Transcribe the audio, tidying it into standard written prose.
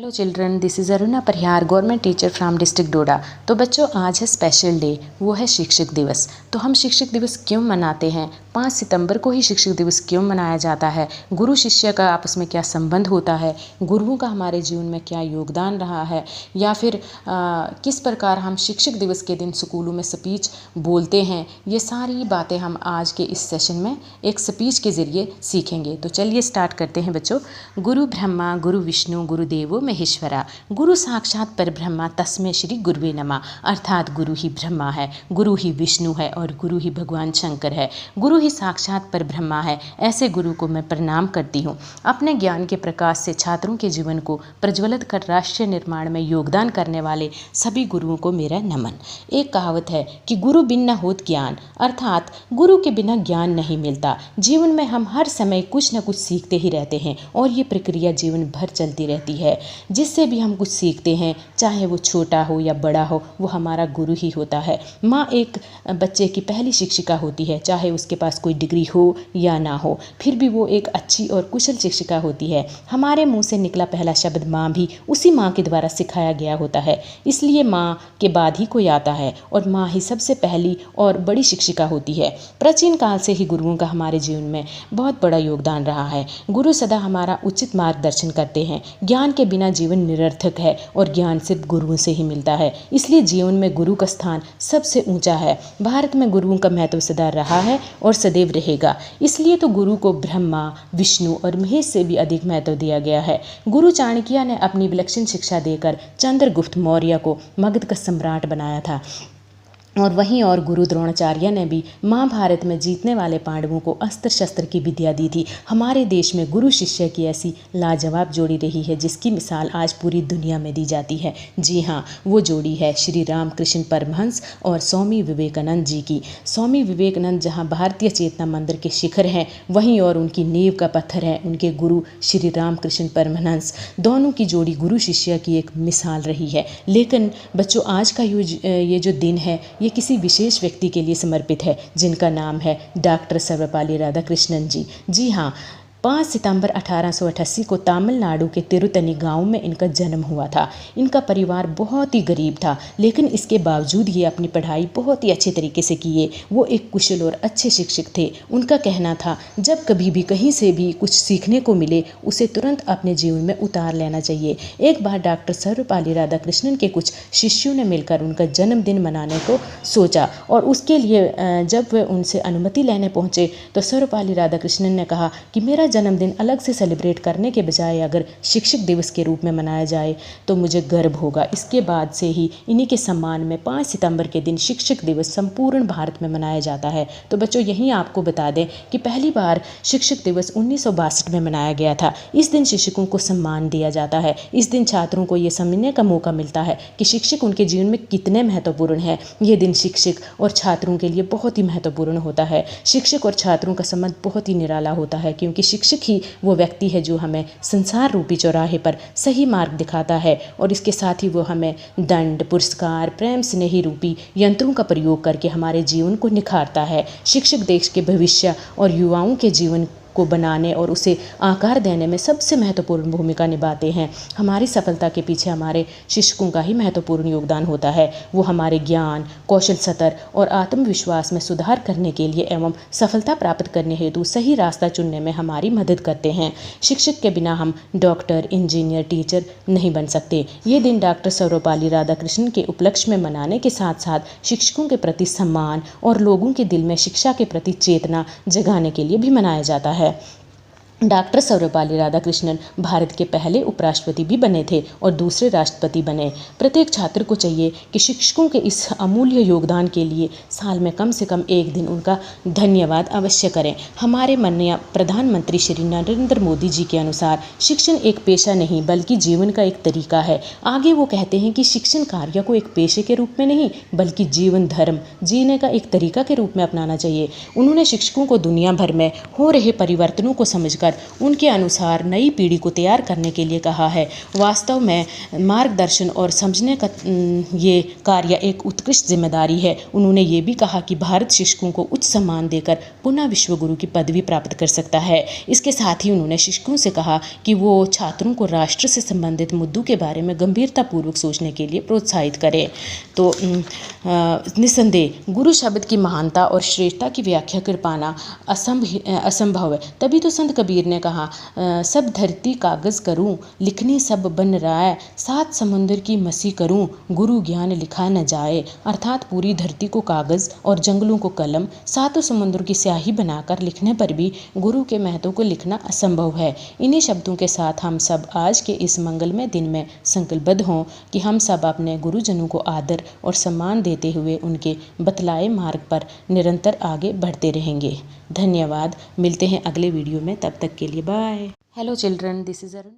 Hello children, this is Aruna Parihar, government teacher from district Doda. तो बच्चों, आज है स्पेशल डे, वो है शिक्षक दिवस। तो हम शिक्षक दिवस क्यों मनाते हैं? 5 सितंबर को ही शिक्षक दिवस क्यों मनाया जाता है? गुरु शिष्य का आपस में क्या संबंध होता है? गुरुओं का हमारे जीवन में क्या योगदान रहा है? या फिर किस प्रकार हम शिक्षक दिवस के दिन स्कूलों में स्पीच बोलते हैं? ये सारी बातें हम आज के इस सेशन में एक स्पीच के ज़रिए सीखेंगे। तो चलिए स्टार्ट करते हैं बच्चों। गुरु ब्रह्मा गुरु विष्णु गुरुदेवो महेश्वरा, गुरु साक्षात परब्रह्मा तस्मै श्री गुरुवे नमः। अर्थात गुरु ही ब्रह्मा है, गुरु ही विष्णु है और गुरु ही भगवान शंकर है, गुरु ही साक्षात परब्रह्मा है। ऐसे गुरु को मैं प्रणाम करती हूँ। अपने ज्ञान के प्रकाश से छात्रों के जीवन को प्रज्वलित कर राष्ट्र निर्माण में योगदान करने वाले सभी गुरुओं को मेरा नमन। एक कहावत है कि गुरु बिन न होत ज्ञान, अर्थात गुरु के बिना ज्ञान नहीं मिलता। जीवन में हम हर समय कुछ न कुछ सीखते ही रहते हैं और ये प्रक्रिया जीवन भर चलती रहती है। जिससे भी हम कुछ सीखते हैं, चाहे वो छोटा हो या बड़ा हो, वो हमारा गुरु ही होता है। माँ एक बच्चे की पहली शिक्षिका होती है, चाहे उसके पास कोई डिग्री हो या ना हो, फिर भी वो एक अच्छी और कुशल शिक्षिका होती है। हमारे मुंह से निकला पहला शब्द माँ भी उसी माँ के द्वारा सिखाया गया होता है। इसलिए माँ के बाद ही कोई आता है और माँ ही सबसे पहली और बड़ी शिक्षिका होती है। प्राचीन काल से ही गुरुओं का हमारे जीवन में बहुत बड़ा योगदान रहा है। गुरु सदा हमारा उचित मार्गदर्शन करते हैं। ज्ञान के बिना जीवन निरर्थक है और ज्ञान सिर्फ गुरुओं से ही मिलता है। इसलिए जीवन में गुरु का स्थान सबसे ऊंचा है। भारत में गुरुओं का महत्व सदा रहा है और सदैव रहेगा। इसलिए तो गुरु को ब्रह्मा विष्णु और महेश से भी अधिक महत्व दिया गया है। गुरु चाणक्य ने अपनी विलक्षण शिक्षा देकर चंद्रगुप्त मौर्य को मगध का सम्राट बनाया था। और वहीं और गुरु द्रोणाचार्य ने भी महाभारत में जीतने वाले पांडवों को अस्त्र शस्त्र की विद्या दी थी। हमारे देश में गुरु शिष्य की ऐसी लाजवाब जोड़ी रही है जिसकी मिसाल आज पूरी दुनिया में दी जाती है। जी हाँ, वो जोड़ी है श्री रामकृष्ण परमहंस और स्वामी विवेकानंद जी की। स्वामी विवेकानंद जहाँ भारतीय चेतना मंदिर के शिखर हैं, वहीं और उनकी नींव का पत्थर है उनके गुरु श्री रामकृष्ण परमहंस। दोनों की जोड़ी गुरु शिष्य की एक मिसाल रही है। लेकिन बच्चों, आज का ये जो दिन है, ये किसी विशेष व्यक्ति के लिए समर्पित है जिनका नाम है डॉक्टर सर्वपल्ली राधाकृष्णन जी। जी हाँ, 5 सितंबर 1888 को तमिलनाडु के तिरुतनी गांव में इनका जन्म हुआ था। इनका परिवार बहुत ही गरीब था, लेकिन इसके बावजूद ये अपनी पढ़ाई बहुत ही अच्छे तरीके से किए। वो एक कुशल और अच्छे शिक्षक थे। उनका कहना था, जब कभी भी कहीं से भी कुछ सीखने को मिले, उसे तुरंत अपने जीवन में उतार लेना चाहिए। एक बार डॉक्टर सर्वपल्ली राधाकृष्णन के कुछ शिष्यों ने मिलकर उनका जन्मदिन मनाने को सोचा और उसके लिए जब वे उनसे अनुमति लेने पहुँचे तो सर्वपल्ली राधाकृष्णन ने कहा कि मेरा जन्मदिन अलग से सेलिब्रेट करने के बजाय अगर शिक्षक दिवस के रूप में मनाया जाए तो मुझे गर्व होगा। इसके बाद से ही इन्हीं के सम्मान में 5 सितंबर के दिन शिक्षक दिवस संपूर्ण भारत में मनाया जाता है। तो बच्चों, यहीं आपको बता दें कि पहली बार शिक्षक दिवस 1962 में मनाया गया था। इस दिन शिक्षकों को सम्मान दिया जाता है। इस दिन छात्रों को ये समझने का मौका मिलता है कि शिक्षक उनके जीवन में कितने महत्वपूर्ण हैं। ये दिन शिक्षक और छात्रों के लिए बहुत ही महत्वपूर्ण होता है। शिक्षक और छात्रों का संबंध बहुत ही निराला होता है, क्योंकि शिक्षक ही वो व्यक्ति है जो हमें संसार रूपी चौराहे पर सही मार्ग दिखाता है और इसके साथ ही वो हमें दंड पुरस्कार प्रेम स्नेही रूपी यंत्रों का प्रयोग करके हमारे जीवन को निखारता है। शिक्षक देश के भविष्य और युवाओं के जीवन को बनाने और उसे आकार देने में सबसे महत्वपूर्ण भूमिका निभाते हैं। हमारी सफलता के पीछे हमारे शिक्षकों का ही महत्वपूर्ण योगदान होता है। वो हमारे ज्ञान कौशल सतर और आत्मविश्वास में सुधार करने के लिए एवं सफलता प्राप्त करने हेतु सही रास्ता चुनने में हमारी मदद करते हैं। शिक्षक के बिना हम डॉक्टर इंजीनियर टीचर नहीं बन सकते। ये दिन डॉक्टर सर्वपल्ली राधाकृष्णन के उपलक्ष्य में मनाने के साथ साथ शिक्षकों के प्रति सम्मान और लोगों के दिल में शिक्षा के प्रति चेतना जगाने के लिए भी मनाया जाता है। डॉक्टर सर्वपल्ली राधाकृष्णन भारत के पहले उपराष्ट्रपति भी बने थे और दूसरे राष्ट्रपति बने। प्रत्येक छात्र को चाहिए कि शिक्षकों के इस अमूल्य योगदान के लिए साल में कम से कम एक दिन उनका धन्यवाद अवश्य करें। हमारे माननीय प्रधानमंत्री श्री नरेंद्र मोदी जी के अनुसार शिक्षण एक पेशा नहीं बल्कि जीवन का एक तरीका है। आगे वो कहते हैं कि शिक्षण कार्य को एक पेशे के रूप में नहीं बल्कि जीवन धर्म जीने का एक तरीका के रूप में अपनाना चाहिए। उन्होंने शिक्षकों को दुनिया भर में हो रहे परिवर्तनों को समझकर कर उनके अनुसार नई पीढ़ी को तैयार करने के लिए कहा है। वास्तव में मार्गदर्शन और समझने का ये कार्य एक उत्कृष्ट जिम्मेदारी है। उन्होंने ये भी कहा कि भारत शिक्षकों को उच्च सम्मान देकर पुनः विश्वगुरु की पदवी प्राप्त कर सकता है। इसके साथ ही उन्होंने शिक्षकों से कहा कि वो छात्रों को राष्ट्र से संबंधित मुद्दों के बारे में गंभीरतापूर्वक सोचने के लिए प्रोत्साहित करें। तो निस्संदेह गुरु शब्द की महानता और श्रेष्ठता की व्याख्या कर पाना असंभव है। तभी तो संत कबीर ने कहा, सब धरती कागज़ करूं, लिखनी सब बन राय, सात समुंदर की मसी करूं, गुरु ज्ञान लिखा न जाए। अर्थात पूरी धरती को कागज़ और जंगलों को कलम, सातों समुद्र की स्याही बनाकर लिखने पर भी गुरु के महत्व को लिखना असंभव है। इन्हीं शब्दों के साथ हम सब आज के इस मंगलमय दिन में संकल्पबद्ध हों कि हम सब अपने गुरुजनों को आदर और सम्मान देते हुए उनके बतलाए मार्ग पर निरंतर आगे बढ़ते रहेंगे। धन्यवाद। मिलते हैं अगले वीडियो में, तब तक के लिए bye. Hello children, this is Arun.